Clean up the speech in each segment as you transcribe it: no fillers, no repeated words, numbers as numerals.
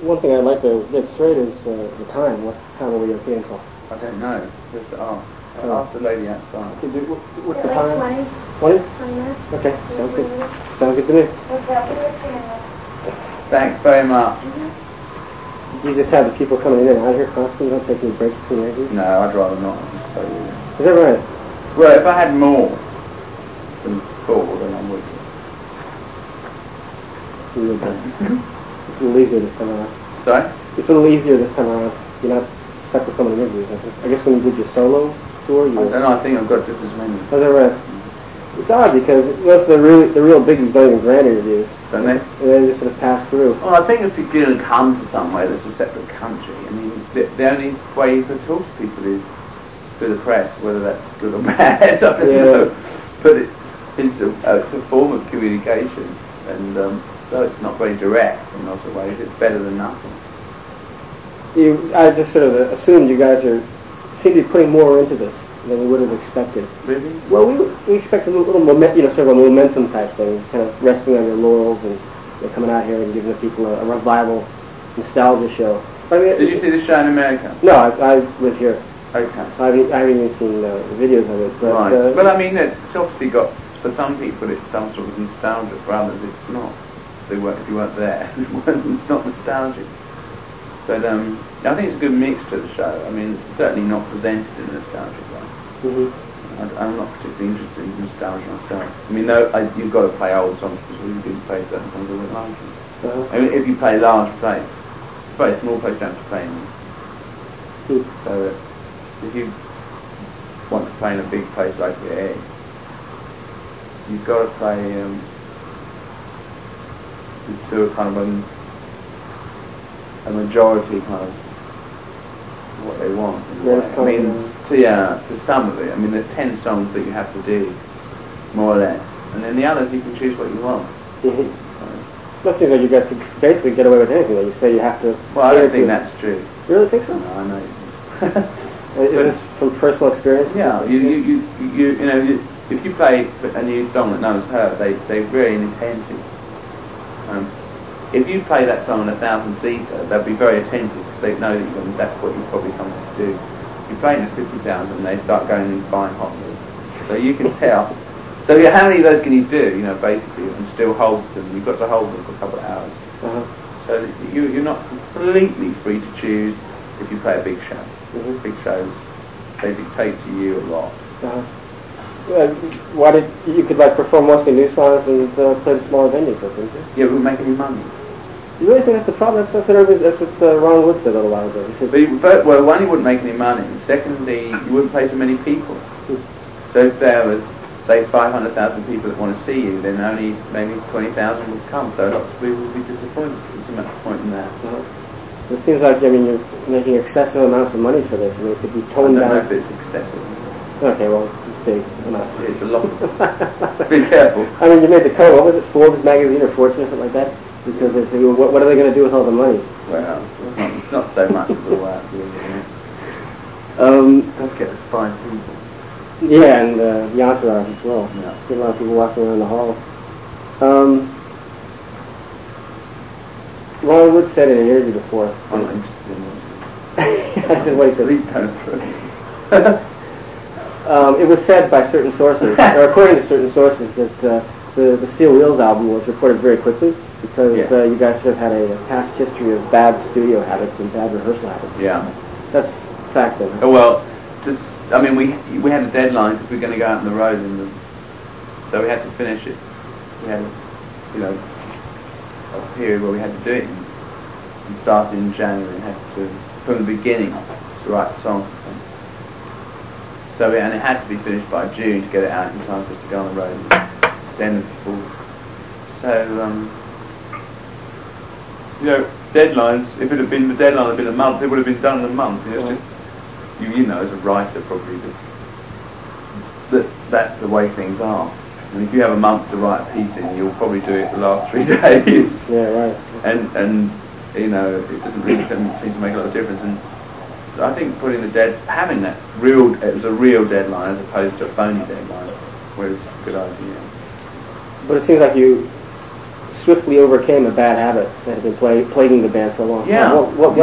one thing I'd like to get straight is the time. What time are we okay until? I don't know. Just to ask. I'll ask the lady outside. What's the time? 20? 20 minutes. Okay, sounds good. Sounds good to me. Thanks very much. Do you just have the people coming in and out here constantly? You don't take any breaks between interviews? No, I'd rather not. Is that right? Well, if I had more than 4, then I would. It's a little easier this time around. Sorry? It's a little easier this time around. You're not stuck with so many interviews, I think. I guess when you did your solo tour, you I don't know, I think I've got just as many. Is that right? It's odd because most of the real biggies don't even grant interviews. Don't they? They just sort of pass through. Well, I think if you're going to come to somewhere that's a separate country, I mean, the only way you can talk to people is through the press, whether that's good or bad, I don't know. But it's a form of communication, and though it's not very direct in lots of ways, it's better than nothing. I just sort of assumed you guys seem to be putting more into this than we would have expected. Really? Well, we expected a little sort of a momentum type thing, kind of resting on your laurels and coming out here and giving the people a revival, nostalgia show. I mean, did you see the show in America? No, I live here. Okay. I haven't even seen the videos of it. But, right. Well, I mean, it's obviously got, for some people, it's some sort of nostalgia. For others, it's not. If you weren't there, it's not nostalgic. But I think it's a good mix to the show. I mean, it's certainly not presented in a nostalgic way. I'm not particularly interested in nostalgia myself. I mean, you've got to play old songs because you can play certain songs I wouldn't like them. I mean, if you play large plays, play a small place, you don't have to play them. So if you want to play in a big place like the Egg, you've got to play to a kind of a majority kind of what they want. I mean, to some of it. I mean, there's 10 songs that you have to do, more or less, and then the others you can choose what you want. That seems like you guys could basically get away with anything. Like you say you have to. Well, I don't think that's true. You really think so? No, I know. Is this from personal experience? Yeah, you know, if you play a new song that no one's heard, they're very inattentive. If you play that song on a 1,000-seater, they'll be very attentive because they know that that's what you've probably come to do. If you play in a 50,000, they start going and buying hot dogs. So you can tell. So how many of those can you do? You know, basically, and still hold them. You've got to hold them for a couple of hours. So you're not completely free to choose if you play a big show. Big shows, they dictate to you a lot. Why did you could perform mostly new songs and play the smaller venues? I think. Yeah, we wouldn't make any money. You really think that's the problem? That's what Ron Wood said a little while ago. He said, well, one, you wouldn't make any money. Secondly, you wouldn't play to many people. So if there was, say, 500,000 people that want to see you, then only maybe 20,000 would come. So lots of people would be disappointed. There's so much point in that. It seems like you're making excessive amounts of money for this. I mean, it could be toned down. I don't know if it's excessive. Okay, well, it's big amounts. It's a lot. Be careful. I mean, you made the cover. What was it, Forbes magazine or Fortune or something like that? Because they say, well, what are they going to do with all the money? Well, it's not so much of a work, really. Don't get us fine people. Yeah, and the entourage as well. Yeah. I see a lot of people walking around the halls. Ron Wood said in an interview before. I'm not interested in this. I said, what he said. Please don't approve. It was said by certain sources, or according to certain sources, that the Steel Wheels album was recorded very quickly because you guys sort of had a past history of bad studio habits and bad rehearsal habits. Yeah. That's fact then. Oh, well, I mean, we had a deadline because we were going to go out on the road, so we had to finish it. We had, a period where we had to do it and start in January and had to, from the beginning, to write the song. So, and it had to be finished by June to get it out in time for us to go on the road. Then people, so, deadlines, if it had been, the deadline had been a month, it would have been done in a month. It's just, as a writer probably, that's the way things are. And if you have a month to write a piece in, you'll probably do it the last 3 days. Yeah, right. And it doesn't really seem to make a lot of difference. And I think having that it was a real deadline as opposed to a phony deadline, was a good idea. But it seems like you swiftly overcame a bad habit that had been plaguing the band for a long time. Yeah. Well,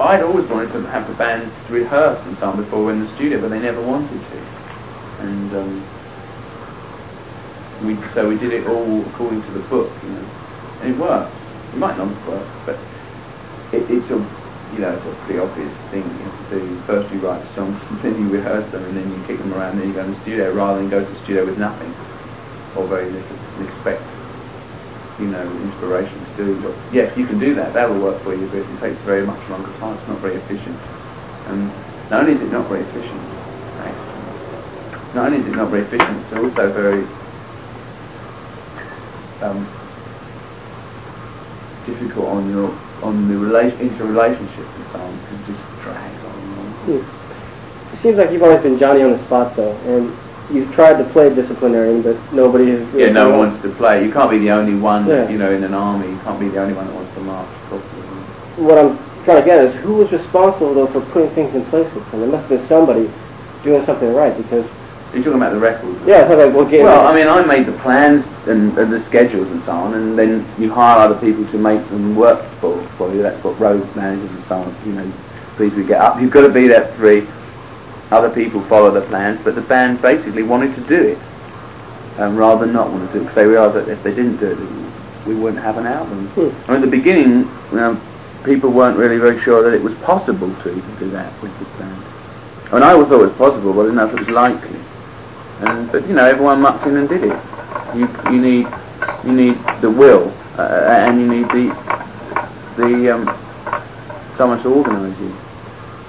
I'd always wanted to have the band rehearse and so on before we went in the studio, but they never wanted to. And so we did it all according to the book, you know, and it worked. It might not have worked, but it's a, you know, it's a pretty obvious thing you have to do. First you write songs, and then you rehearse them, and then you kick them around, and then you go in the studio, rather than go to the studio with nothing or very little and expect, you know, inspiration to do. But yes, you can do that. That will work for you, but it takes very much longer time. It's not very efficient. And not only is it not very efficient, it's also very difficult on the interrelationship and so on. It just drags on. It seems like you've always been Johnny on the spot, though, and you've tried to play disciplinarian, but nobody has really... Yeah, no one wants to play. You can't be the only one, you know, in an army. You can't be the only one that wants to march properly. What I'm trying to get at is, who was responsible, though, for putting things in place this time? There must have been somebody doing something right, because... You're talking about the record? Yeah, like what game? Well, I mean, I made the plans and the schedules and so on, and then you hire other people to make them work for you. That's what road managers and so on, you know, please we get up. You've got to be there for 3. Other people follow the plans, but the band basically wanted to do it, rather than not want to do it, because they realised that if they didn't do it, we wouldn't have an album. I mean, at the beginning, people weren't really very sure that it was possible to even do that with this band. I mean, I always thought it was possible, but I didn't know if it was likely. But you know, everyone mucked in and did it. You need the will, and you need the someone to organise you.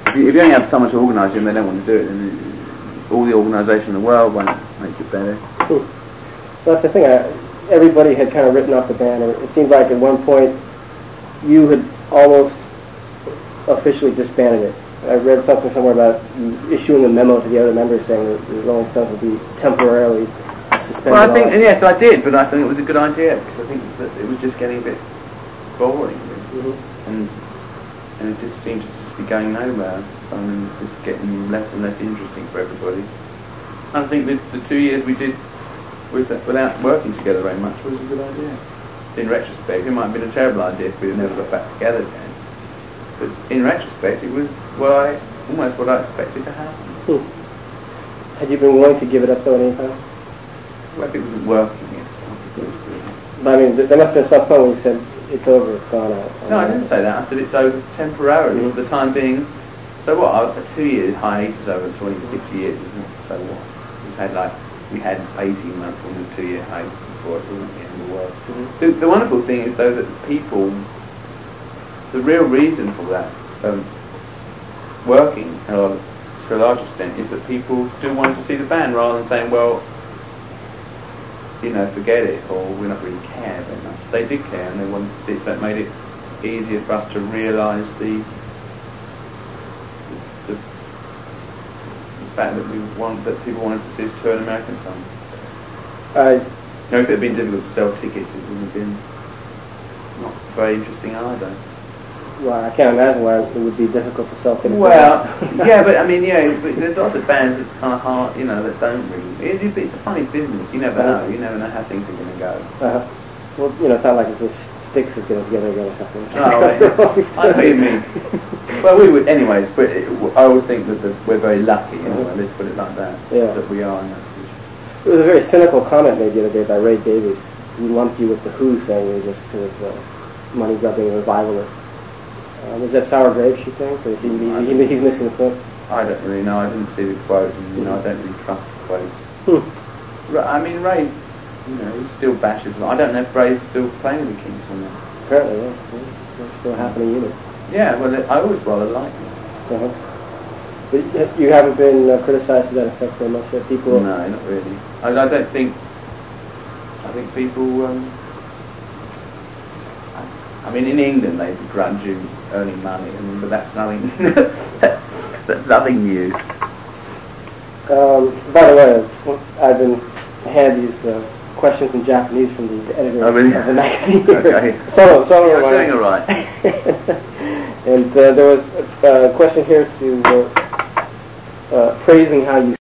If you only have someone to organise you and they don't want to do it, then all the organisation in the world won't make it better. That's the thing. Everybody had kind of written off the band, and it seemed like at one point you had almost officially disbanded it. I read something somewhere about issuing a memo to the other members saying that the Rolling Stones would be temporarily suspended. Well, I think, and yes, I did, but I think it was a good idea, because I think that it was just getting a bit boring, really. And it just seemed to just be going nowhere, and just getting less and less interesting for everybody. I think that the 2 years we did without working together very much was a good idea. In retrospect, it might have been a terrible idea if we never got back together again. But in retrospect, it was almost what I expected to happen. Had you been willing to give it up though at any time? Well, if it wasn't working, yes. But I mean, there must have been some point when you said, it's over, it's gone out. No, I didn't say that. I said it's over temporarily for the time being. So what? A 2 year hiatus over 26 years, isn't it? So what? We had 18 months on the 2 year hiatus before it wasn't the end of the world. The wonderful thing is though that people, the real reason for that working to a large extent is that people still wanted to see the band rather than saying, well, you know, forget it, or we don't really care very much. They did care and they wanted to see it, so it made it easier for us to realise the fact that people wanted to see us tour an American song. You know, if it had been difficult to sell tickets, it would have been not very interesting either. Well, I can't imagine why it would be difficult to sell tickets. Well, yeah, but I mean, but there's lots of bands that's kind of hard, you know, that don't really. It's a funny business. You never know. You never know how things are going to go. Well, you know, it's not like it's just Styx is getting together again or something. Oh, I know what you mean. Well, we would, anyways. But I always think that we're very lucky, you know, let's put it like that. Yeah. That we are in that position. It was a very cynical comment made the other day by Ray Davies. He lumped you with the Who, saying you're just sort of money-grubbing revivalists. Is that sour grapes, you think? Or is he's missing the point? I don't really know. I didn't see the quote, and you know, I don't really trust the quote. I mean, Ray, you know, he still bashes them. I don't know if Ray's still playing with the Kings or not. Apparently, yeah. They're still a happening unit. Yeah, well, I always rather like them. But you haven't been criticised to that effect very much yet? People? No, not really. I don't think. I think people. I mean, in England they begrudge you earning money, but that's nothing. that's nothing new. By the way, I've been had these questions in Japanese from the editor of the magazine. Okay. Some of them are doing all right. And there was a question here to praising how you